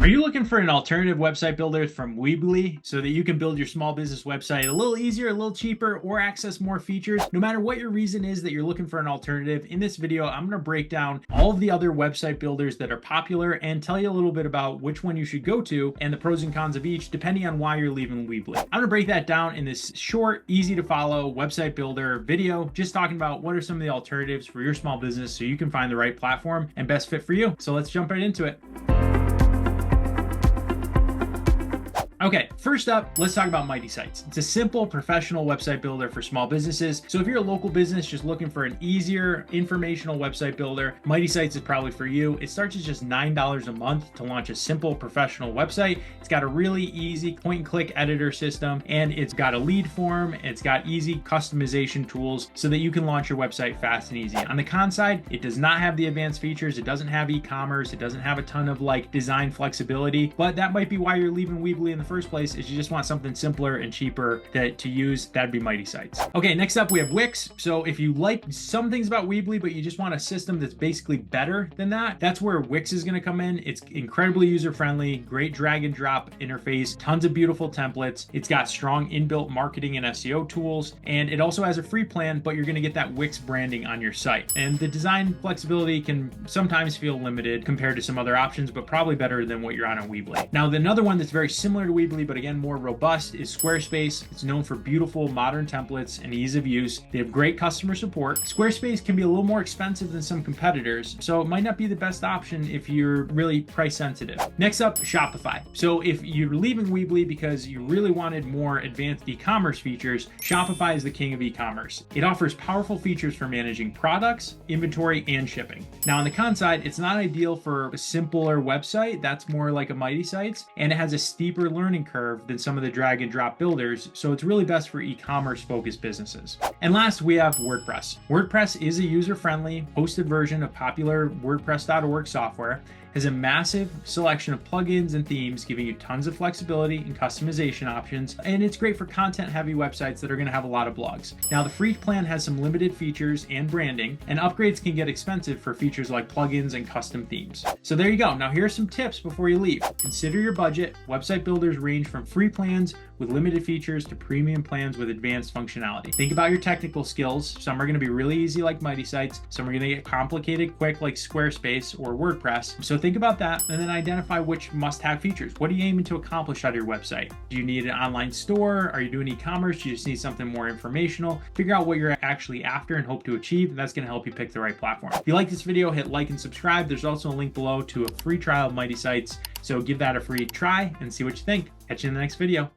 Are you looking for an alternative website builder from Weebly so that you can build your small business website a little easier, a little cheaper, or access more features? No matter what your reason is that you're looking for an alternative, in this video, I'm going to break down all of the other website builders that are popular and tell you a little bit about which one you should go to and the pros and cons of each, depending on why you're leaving Weebly. I'm going to break that down in this short, easy to follow website builder video, just talking about what are some of the alternatives for your small business so you can find the right platform and best fit for you. So let's jump right into it. Okay, first up, let's talk about Mighty Sites. It's a simple professional website builder for small businesses. So if you're a local business just looking for an easier informational website builder, Mighty Sites is probably for you. It starts at just $9 a month to launch a simple professional website. It's got a really easy point and click editor system, and it's got a lead form. It's got easy customization tools so that you can launch your website fast and easy. On the con side, it does not have the advanced features. It doesn't have e-commerce. It doesn't have a ton of design flexibility, but that might be why you're leaving Weebly in the first place, is you just want something simpler and cheaper to use. That'd be Mighty Sites. Okay, next up we have Wix. So if you like some things about Weebly, but you just want a system that's basically better than that, that's where Wix is going to come in. It's incredibly user-friendly, great drag and drop interface, tons of beautiful templates. It's got strong inbuilt marketing and SEO tools, and it also has a free plan, but you're going to get that Wix branding on your site. And the design flexibility can sometimes feel limited compared to some other options, but probably better than what you're on Weebly. Now, another one that's very similar to Weebly, but again more robust, is Squarespace. It's known for beautiful modern templates and ease of use. They have great customer support. Squarespace can be a little more expensive than some competitors, so it might not be the best option if you're really price sensitive. Next up, Shopify. So if you're leaving Weebly because you really wanted more advanced e-commerce features, Shopify is the king of e-commerce. It offers powerful features for managing products, inventory, and shipping. Now on the con side, it's not ideal for a simpler website. That's more like a Mighty Sites, and it has a steeper learning curve than some of the drag and drop builders, so it's really best for e-commerce focused businesses. And last, we have WordPress. WordPress is a user-friendly hosted version of popular WordPress.org software, has a massive selection of plugins and themes, giving you tons of flexibility and customization options, and it's great for content-heavy websites that are going to have a lot of blogs. Now, the free plan has some limited features and branding, and upgrades can get expensive for features like plugins and custom themes. So there you go. Now, here are some tips before you leave. Consider your budget. Website builders range from free plans with limited features to premium plans with advanced functionality. Think about your technical skills. Some are going to be really easy like Mighty Sites. Some are going to get complicated quick like Squarespace or WordPress. So think about that and then identify which must-have features. What are you aiming to accomplish out of your website? Do you need an online store? Are you doing e-commerce? Do you just need something more informational? Figure out what you're actually after and hope to achieve, and that's going to help you pick the right platform. If you like this video, hit like and subscribe. There's also a link below to a free trial of Mighty Sites, so give that a free try and see what you think. Catch you in the next video.